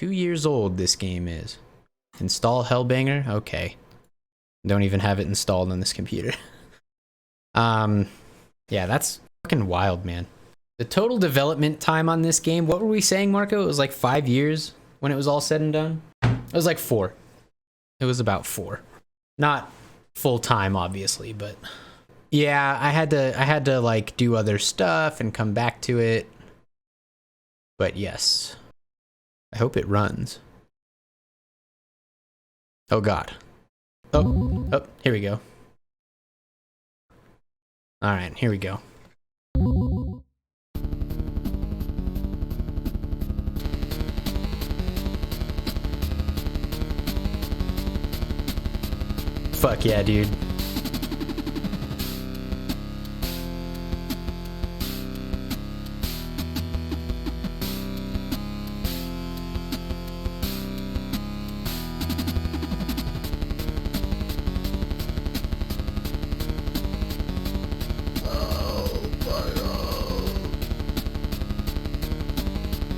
2 years old this game is. Install Hellbanger? Okay. Don't even have it installed on this computer. Yeah, that's fucking wild, man. The total development time on this game, what were we saying, Marco? It was like 5 years when it was all said and done? It was like 4. It was about 4. Not full time, obviously, but yeah, I had to like do other stuff and come back to it. But yes, I hope it runs. Oh God. Oh, here we go. All right, here we go. Fuck yeah, dude.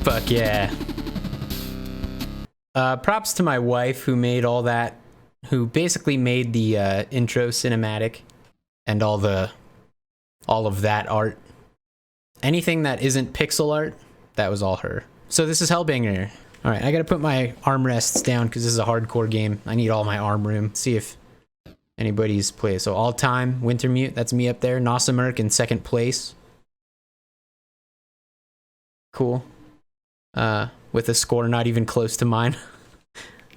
Fuck yeah. Props to my wife who made all that, who basically made the intro cinematic and all of that art. Anything that isn't pixel art, that was all her. So this is Hellbanger. All right, I gotta put my armrests down because this is a hardcore game. I need all my arm room. See if anybody's played. So all time, Wintermute, that's me up there. Nosamerk in second place. Cool. With a score not even close to mine.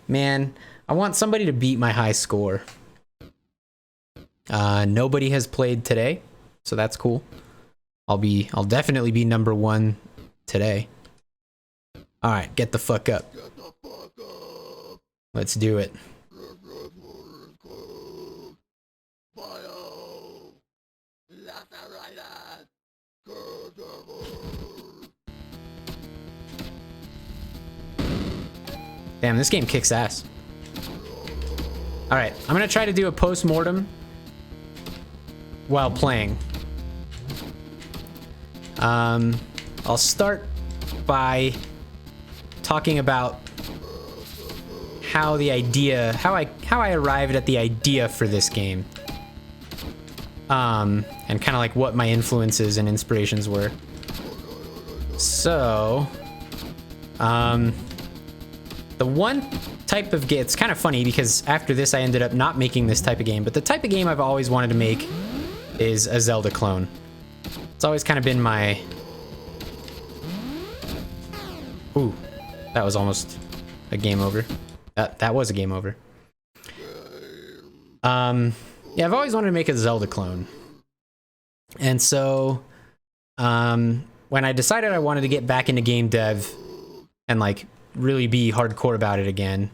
Man, I want somebody to beat my high score. Nobody has played today, so that's cool. I'll definitely be number 1 today. All right, get the fuck up. Let's do it. Damn, this game kicks ass. All right, I'm gonna try to do a post-mortem while playing. I'll start by talking about how I arrived at the idea for this game. And kind of like what my influences and inspirations were. So, the one type of game, it's kind of funny because after this I ended up not making this type of game, but the type of game I've always wanted to make is a Zelda clone. It's always kind of been my... Ooh, that was almost a game over. That was a game over. Yeah, I've always wanted to make a Zelda clone. And so, when I decided I wanted to get back into game dev and like really be hardcore about it again.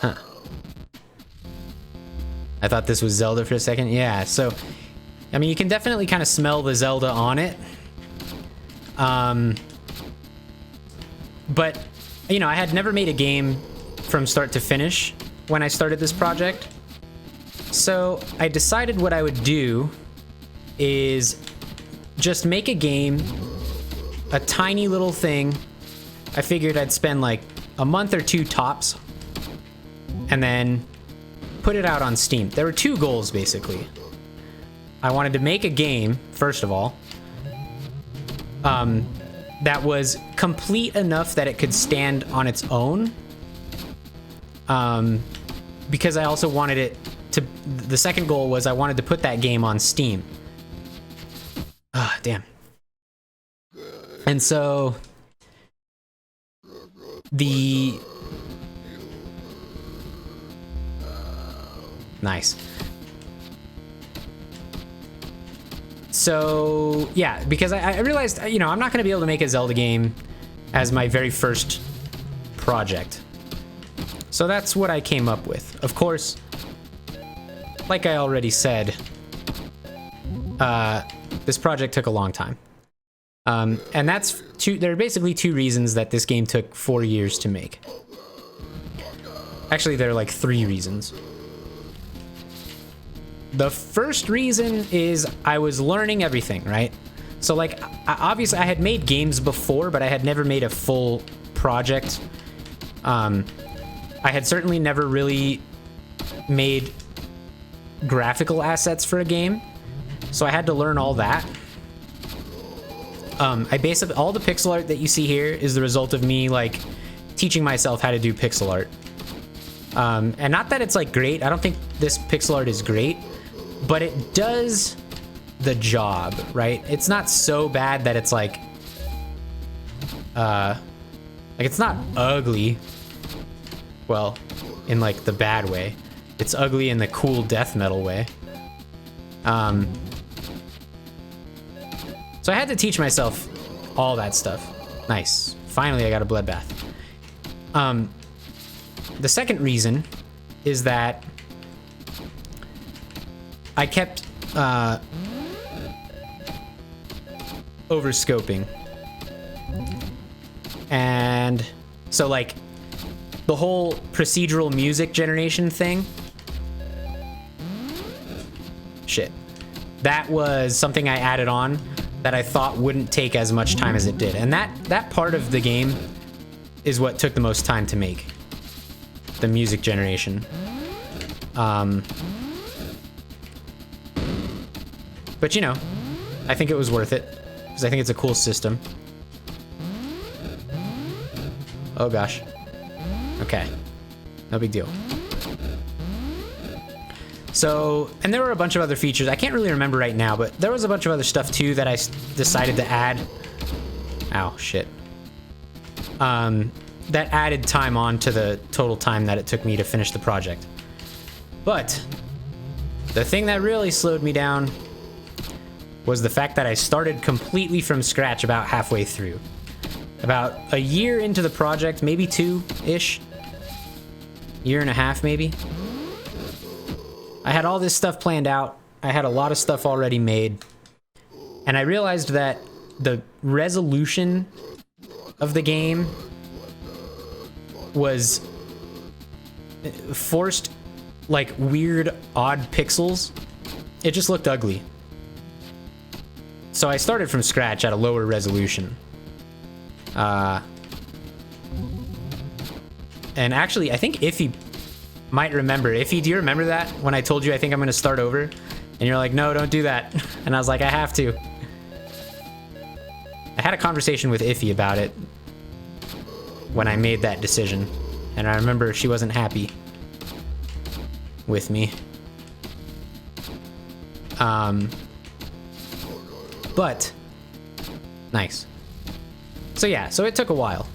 Huh. I thought this was Zelda for a second. Yeah, so, I mean, you can definitely kind of smell the Zelda on it. But, you know, I had never made a game from start to finish when I started this project. So I decided what I would do is just make a game, a tiny little thing. I figured I'd spend like a month or 2 tops and then put it out on Steam. There were 2 goals basically. I wanted to make a game, first of all, that was complete enough that it could stand on its own. Because I also wanted it to, the second goal was I wanted to put that game on Steam. Ah, damn. And so nice. So yeah, because I realized, you know, I'm not going to be able to make a Zelda game as my very first project. So that's what I came up with. Of course, like I already said, this project took a long time. And that's there are basically 2 reasons that this game took 4 years to make. Actually, there are like 3 reasons. The first reason is I was learning everything, right? So like, obviously I had made games before, but I had never made a full project. I had certainly never really made graphical assets for a game, so I had to learn all that. I basically, all the pixel art that you see here is the result of me like teaching myself how to do pixel art. And not that it's like great, I don't think this pixel art is great, but it does the job, right? It's not so bad that it's like it's not ugly. Well, in like the bad way. It's ugly in the cool death metal way. So I had to teach myself all that stuff. Nice. Finally, I got a bloodbath. The second reason is that I kept overscoping. And so like the whole procedural music generation thing, shit, that was something I added on that I thought wouldn't take as much time as it did. And that part of the game is what took the most time to make. The music generation. But you know, I think it was worth it because I think it's a cool system. Oh gosh. Okay. No big deal. So, and there were a bunch of other features. I can't really remember right now, but there was a bunch of other stuff too that I decided to add. Ow, shit. That added time on to the total time that it took me to finish the project. But the thing that really slowed me down was the fact that I started completely from scratch about halfway through. About a year into the project, maybe 2-ish. Year and a half, maybe. I had all this stuff planned out. I had a lot of stuff already made. And I realized that the resolution of the game was forced, like, weird, odd pixels. It just looked ugly. So I started from scratch at a lower resolution. And actually, I think Iffy might remember. Iffy, do you remember that? When I told you I think I'm going to start over? And you're like, no, don't do that. And I was like, I have to. I had a conversation with Iffy about it when I made that decision. And I remember she wasn't happy with me. But, nice. So yeah, so it took a while.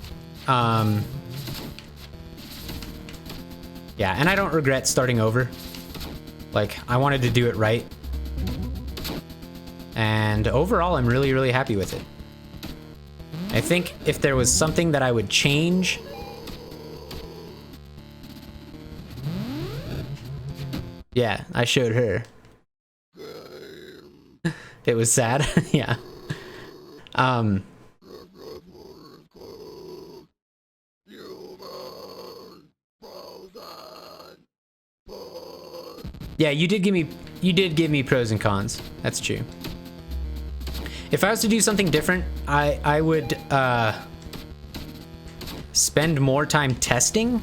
Yeah, and I don't regret starting over. Like, I wanted to do it right. And overall, I'm really, really happy with it. I think if there was something that I would change... Yeah, I showed her. It was sad. Yeah. Yeah, you did give me pros and cons. That's true. If I was to do something different, I would spend more time testing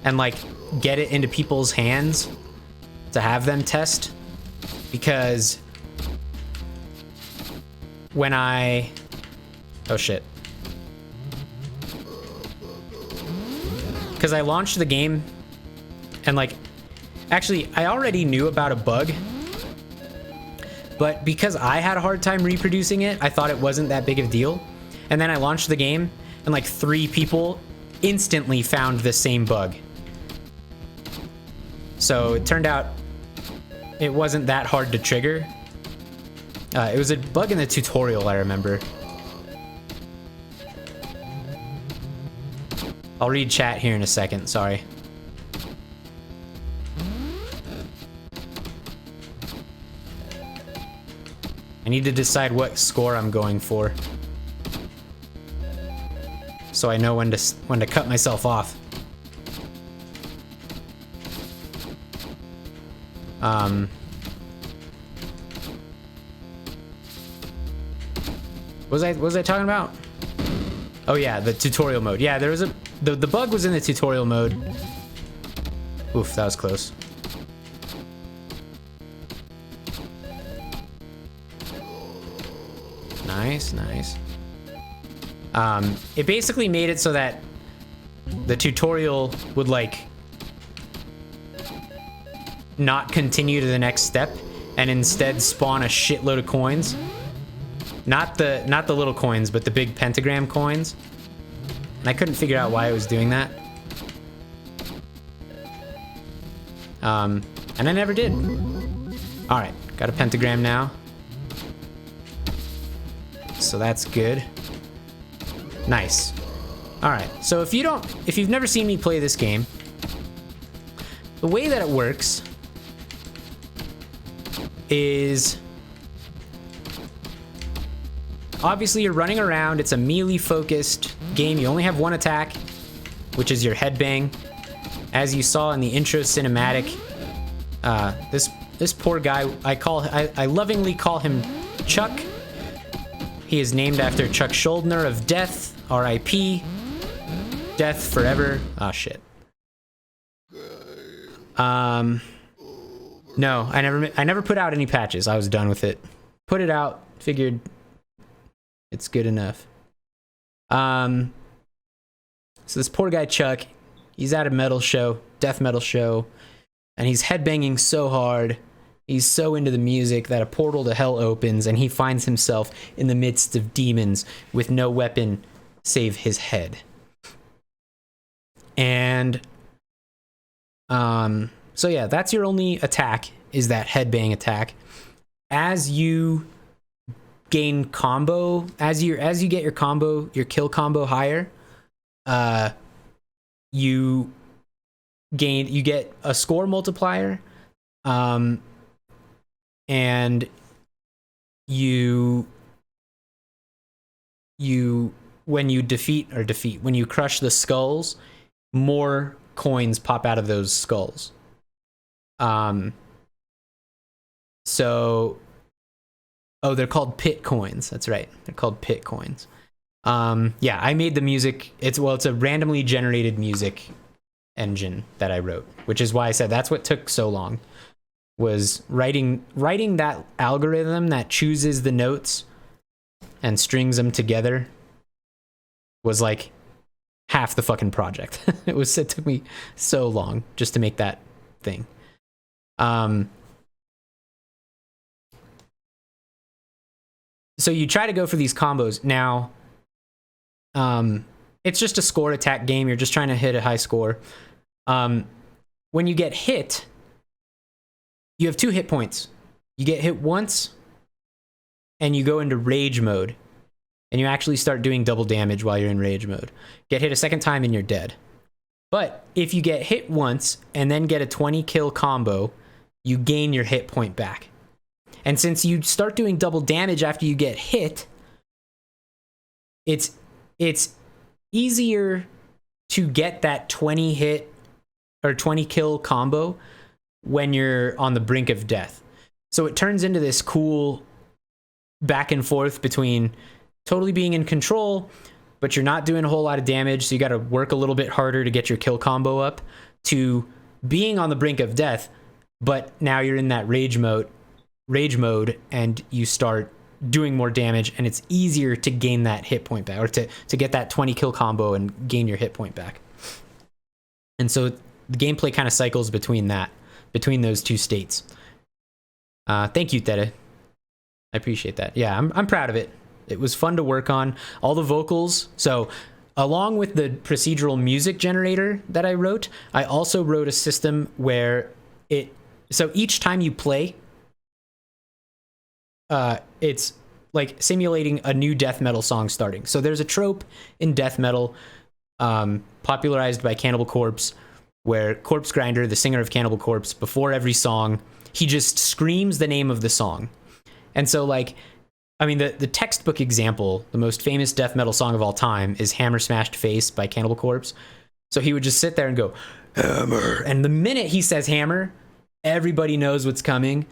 and like get it into people's hands to have them test, because when I... Oh shit. Because I launched the game and like... Actually, I already knew about a bug, but because I had a hard time reproducing it, I thought it wasn't that big of a deal. And then I launched the game and like 3 people instantly found the same bug. So it turned out it wasn't that hard to trigger. It was a bug in the tutorial, I remember. I'll read chat here in a second, sorry. I need to decide what score I'm going for, so I know when to cut myself off. What was I talking about? Oh yeah, the tutorial mode. Yeah, there was the bug was in the tutorial mode. Oof, that was close. Nice, nice. It basically made it so that the tutorial would like not continue to the next step and instead spawn a shitload of coins. Not the little coins, but the big pentagram coins. And I couldn't figure out why it was doing that. And I never did. All right, got a pentagram now. So that's good. Nice. All right, so if you've never seen me play this game, the way that it works is obviously you're running around. It's a melee focused game. You only have one attack, which is your headbang. As you saw in the intro cinematic, this poor guy, I lovingly call him Chuck. He is named after Chuck Schuldiner of Death, R.I.P. Death forever. Oh shit. No, I never put out any patches. I was done with it. Put it out, figured it's good enough. So this poor guy Chuck, he's at a metal show, death metal show, and he's headbanging so hard. He's so into the music that a portal to hell opens and he finds himself in the midst of demons with no weapon save his head. And so yeah, that's your only attack, is that headbang attack. As you gain combo, as you get your combo, your kill combo higher, you get a score multiplier, and when you crush the skulls, more coins pop out of those skulls. They're called pit coins. That's right. They're called pit coins. Yeah, I made the music. It's a randomly generated music engine that I wrote, which is why I said that's what took so long, was writing that algorithm that chooses the notes and strings them together was like half the fucking project. It took me so long just to make that thing. So you try to go for these combos. Now, it's just a score attack game. You're just trying to hit a high score. When you get hit, you have 2 hit points. You get hit once, and you go into rage mode. And you actually start doing double damage while you're in rage mode. Get hit a second time and you're dead. But if you get hit once and then get a 20 kill combo, you gain your hit point back. And since you start doing double damage after you get hit, it's easier to get that 20 hit or 20 kill combo when you're on the brink of death. So it turns into this cool back and forth between totally being in control, but you're not doing a whole lot of damage, so you got to work a little bit harder to get your kill combo up, to being on the brink of death, but now you're in that rage mode, and you start doing more damage, and it's easier to gain that hit point back, or to get that 20 kill combo and gain your hit point back. And so the gameplay kind of cycles between those two states. Thank you, Tere. I appreciate that. Yeah, I'm proud of it. It was fun to work on. All the vocals. So along with the procedural music generator that I wrote, I also wrote a system where so each time you play, it's like simulating a new death metal song starting. So there's a trope in death metal, popularized by Cannibal Corpse, where Corpse Grinder, the singer of Cannibal Corpse, before every song, he just screams the name of the song. And so the textbook example, the most famous death metal song of all time, is Hammer Smashed Face by Cannibal Corpse. So he would just sit there and go, hammer. And the minute he says hammer, everybody knows what's coming.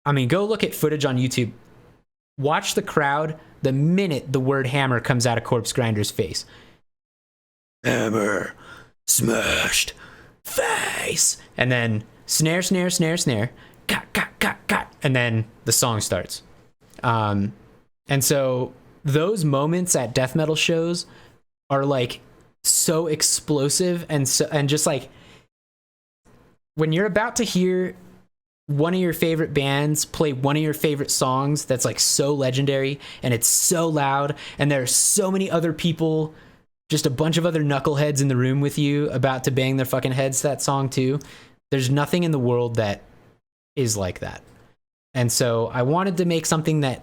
I mean, go look at footage on YouTube. watch the crowd the minute the word hammer comes out of Corpse Grinder's face. Hammer, smashed, face. And then snare, snare, snare, snare, got, got. And then the song starts. And so those moments at death metal shows are like so explosive and just like when you're about to hear one of your favorite bands play one of your favorite songs that's like so legendary and it's so loud and there are so many other people, just a bunch of other knuckleheads in the room with you about to bang their fucking heads to that song too. There's nothing in the world that is like that. And so I wanted to make something that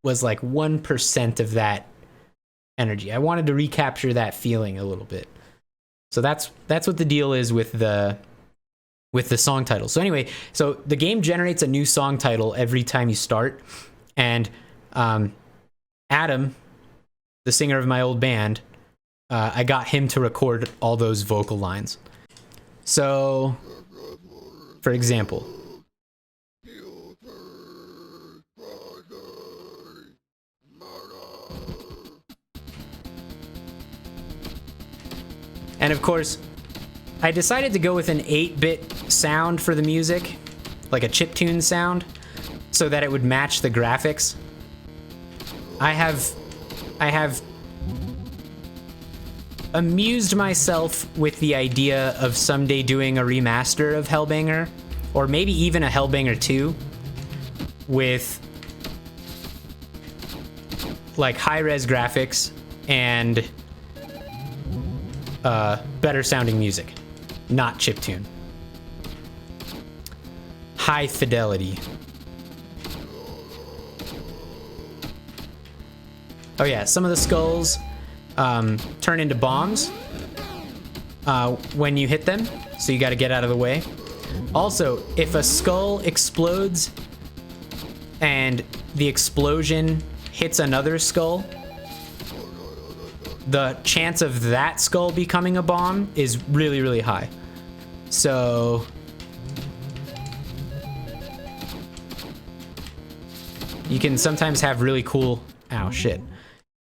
was like 1% of that energy. I wanted to recapture that feeling a little bit. So that's what the deal is with the song title. So anyway, so the game generates a new song title every time you start. And Adam, the singer of my old band, I got him to record all those vocal lines. So, for example, and of course, I decided to go with an 8-bit sound for the music, like a chiptune sound, so that it would match the graphics. I have amused myself with the idea of someday doing a remaster of Hellbanger, or maybe even a Hellbanger 2, with like high-res graphics and better sounding music, not chiptune. High fidelity. Oh yeah, some of the skulls turn into bombs when you hit them, so you got to get out of the way. Also, if a skull explodes and the explosion hits another skull, the chance of that skull becoming a bomb is really, really high. So you can sometimes have really cool... Ow, shit.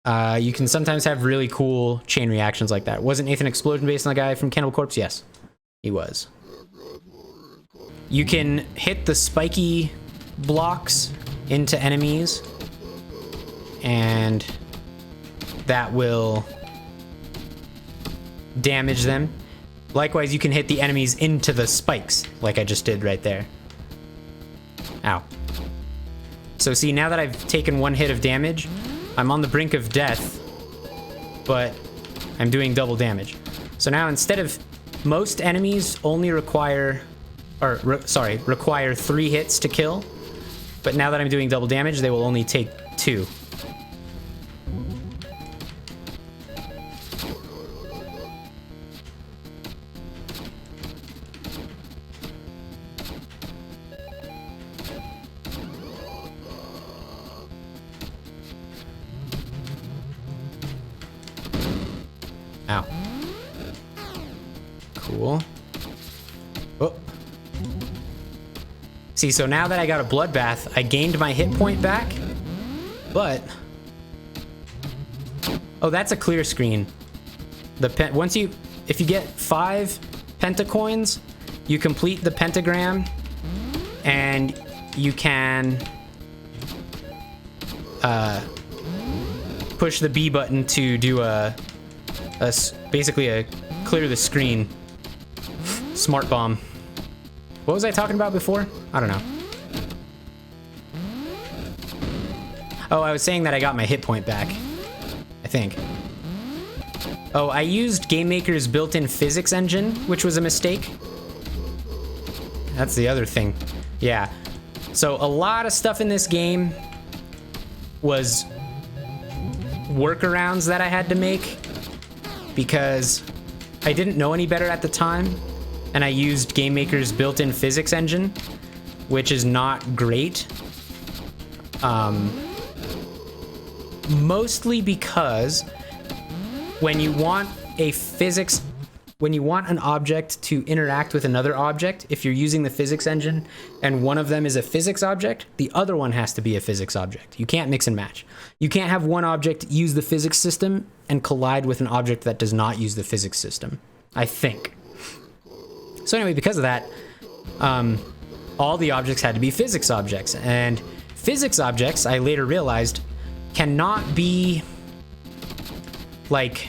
You can sometimes have really cool chain reactions like that. Wasn't Nathan Explosion based on the guy from Cannibal Corpse? Yes, he was. You can hit the spiky blocks into enemies, and that will damage them. Likewise, you can hit the enemies into the spikes, like I just did right there. Ow. So see, now that I've taken one hit of damage, I'm on the brink of death, but I'm doing double damage. So now instead of... Most enemies only require... require 3 hits to kill. But now that I'm doing double damage, they will only take 2. Ow. Cool. Oh. See, so now that I got a bloodbath, I gained my hit point back, but... Oh, that's a clear screen. If you get 5 pentacoins, you complete the pentagram, and you can push the B button to do basically a clear the screen smart bomb. What was I talking about before? I don't know. Oh, I was saying that I got my hit point back, I think. Oh, I used GameMaker's built-in physics engine, which was a mistake. That's the other thing. Yeah. So a lot of stuff in this game was workarounds that I had to make because I didn't know any better at the time, and I used GameMaker's built-in physics engine, which is not great. Mostly because when you want a physics when you want an object to interact with another object, if you're using the physics engine and one of them is a physics object, the other one has to be a physics object. You can't mix and match. You can't have one object use the physics system and collide with an object that does not use the physics system, I think. So anyway, because of that, all the objects had to be physics objects. And physics objects, I later realized, cannot be, like,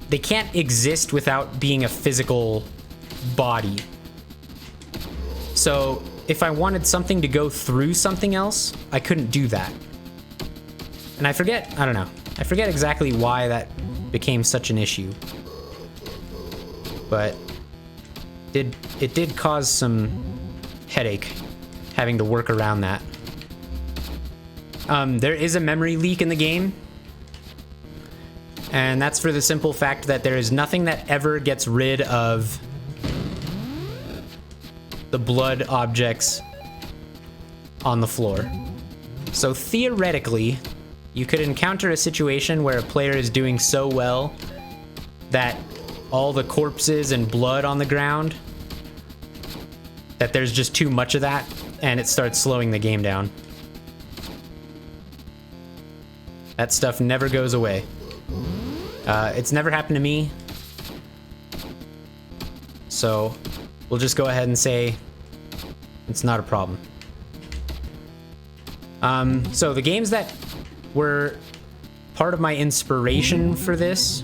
they can't exist without being a physical body. So if I wanted something to go through something else, I couldn't do that. And I forget exactly why that became such an issue. But it did cause some headache having to work around that. There is a memory leak in the game. And that's for the simple fact that there is nothing that ever gets rid of the blood objects on the floor. So theoretically, you could encounter a situation where a player is doing so well that all the corpses and blood on the ground, that there's just too much of that, and it starts slowing the game down. That stuff never goes away. It's never happened to me. So we'll just go ahead and say it's not a problem. So the games that were part of my inspiration for this,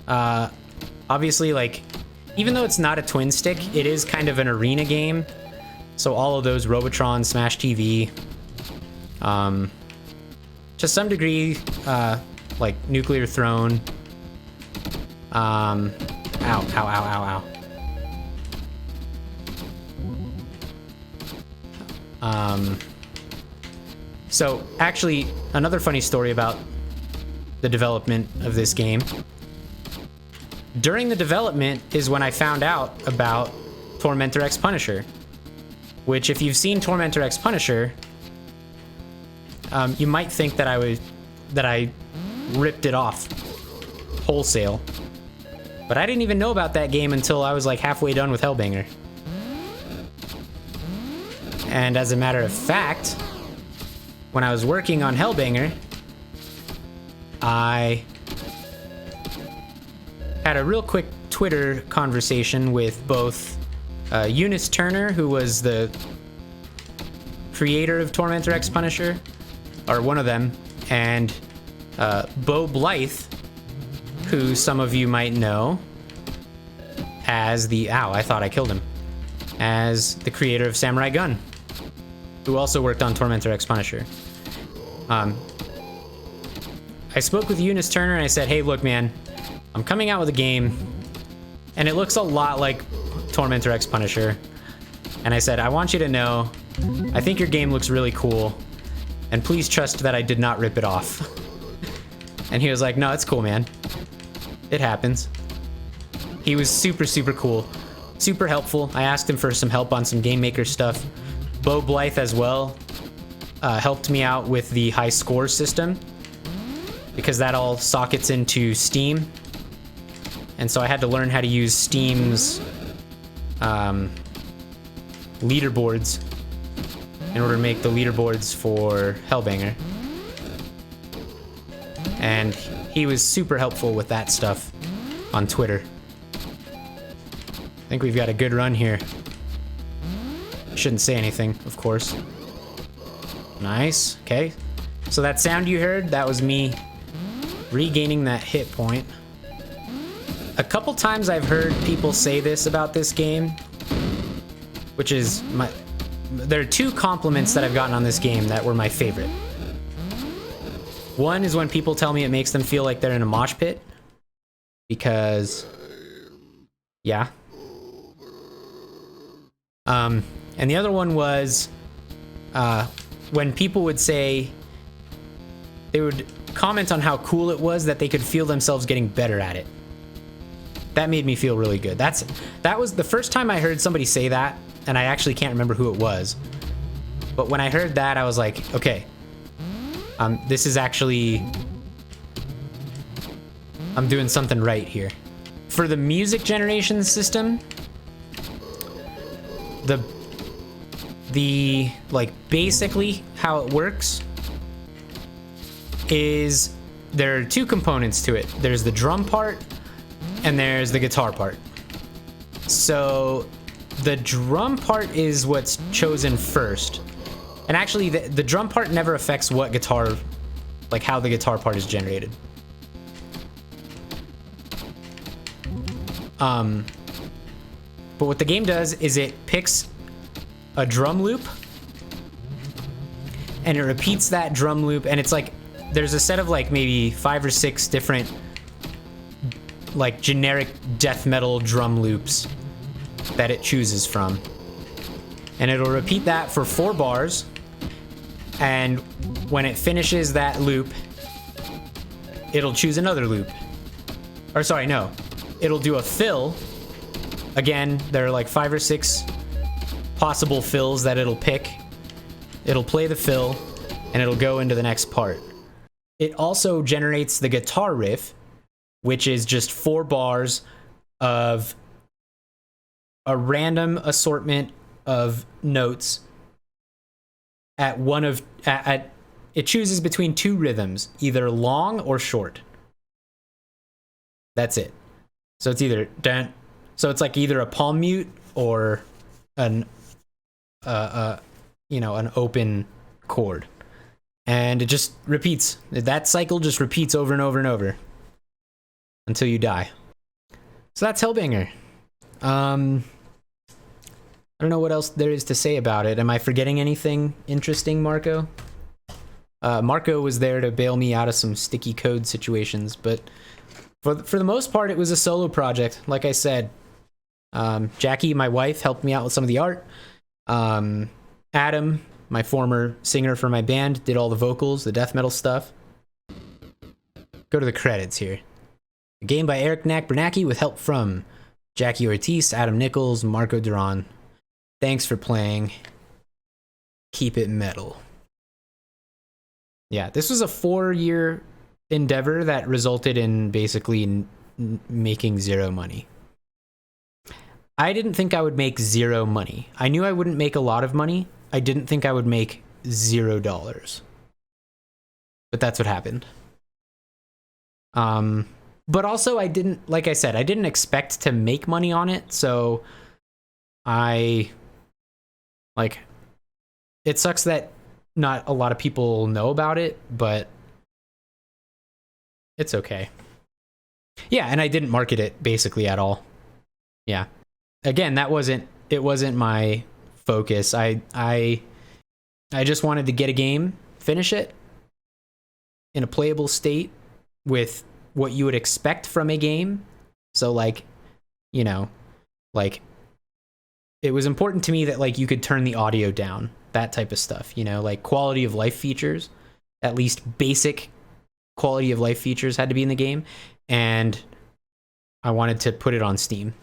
obviously, like, even though it's not a twin stick, it is kind of an arena game. So all of those, Robotron, Smash TV, to some degree, like Nuclear Throne. Ow, ow, ow, ow, ow. So actually, another funny story about the development of this game. During the development is when I found out about Tormentor X Punisher, which, if you've seen Tormentor X Punisher, you might think that I ripped it off wholesale. But I didn't even know about that game until I was like halfway done with Hellbanger. And as a matter of fact, when I was working on Hellbanger, I had a real quick Twitter conversation with both Eunice Turner, who was the creator of Tormentor X Punisher, or one of them, and Bo Blythe, who some of you might know as the... Ow, I thought I killed him. As the creator of Samurai Gun, who also worked on Tormentor X Punisher. I spoke with Eunice Turner and I said, hey, look, man, I'm coming out with a game, and it looks a lot like Tormentor X Punisher. And I said, I want you to know, I think your game looks really cool, and please trust that I did not rip it off. And he was like, no, it's cool, man. It happens. He was super, super cool. Super helpful. I asked him for some help on some Game Maker stuff. Bo Blythe as well helped me out with the high score system, because that all sockets into Steam. And so I had to learn how to use Steam's leaderboards in order to make the leaderboards for Hellbanger. And he was super helpful with that stuff on Twitter. I think we've got a good run here. Shouldn't say anything, of course. Nice. Okay. So that sound you heard, that was me regaining that hit point. A couple times I've heard people say this about this game, which is there are two compliments that I've gotten on this game that were my favorite. One is when people tell me it makes them feel like they're in a mosh pit, because, yeah. And the other one was when people would say, they would comment on how cool it was that they could feel themselves getting better at it. That made me feel really good. That was the first time I heard somebody say that, and I actually can't remember who it was. But when I heard that, I was like, okay, this is actually, I'm doing something right here. for the music generation system, the like basically how it works is there are two components to it. There's the drum part and there's the guitar part. So the drum part is what's chosen first. And actually the drum part never affects what guitar, like how the guitar part is generated. But what the game does is it picks a drum loop and it repeats that drum loop, and it's like there's a set of like maybe 5 or 6 different like generic death metal drum loops that it chooses from, and it'll repeat that for 4 bars, and when it finishes that loop it'll choose another loop, or sorry, no, it'll do a fill again. There are like 5 or 6 possible fills that it'll pick. It'll play the fill and it'll go into the next part. It also generates the guitar riff, which is just 4 bars of a random assortment of notes at one of it chooses between 2 rhythms, either long or short. That's it. So it's either dun, so it's like either a palm mute or an an open chord, and it just repeats. That cycle just repeats over and over and over until you die. So that's Hellbanger. I don't know what else there is to say about it. Am I forgetting anything interesting, Marco? Marco was there to bail me out of some sticky code situations, but for the most part, it was a solo project. Like I said, Jackie, my wife, helped me out with some of the art. Adam, my former singer for my band, did all the vocals, the death metal stuff. Go to the credits here. A game by Eric Bernacki with help from Jackie Ortiz, Adam Nichols, Marco Duran. Thanks for playing. Keep it metal. Yeah, this was a 4-year endeavor that resulted in basically making 0 money. I didn't think I would make 0 money. I knew I wouldn't make a lot of money. I didn't think I would make $0. But that's what happened. But also I didn't, like I said, I didn't expect to make money on it, so it sucks that not a lot of people know about it, but it's okay. Yeah, and I didn't market it basically at all. Yeah. Again, it wasn't my focus. I just wanted to get a game, finish it in a playable state with what you would expect from a game. So like, it was important to me that like you could turn the audio down, that type of stuff, like quality of life features, at least basic quality of life features had to be in the game, and I wanted to put it on Steam.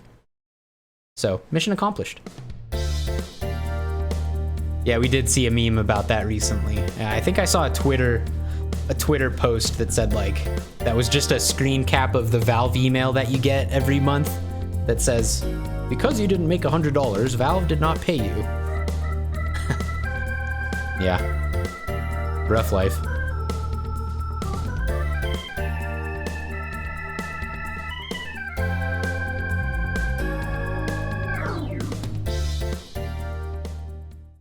So, mission accomplished. Yeah, we did see a meme about that recently. I think I saw a Twitter post that said like, that was just a screen cap of the Valve email that you get every month that says, because you didn't make $100, Valve did not pay you. Yeah. Rough life.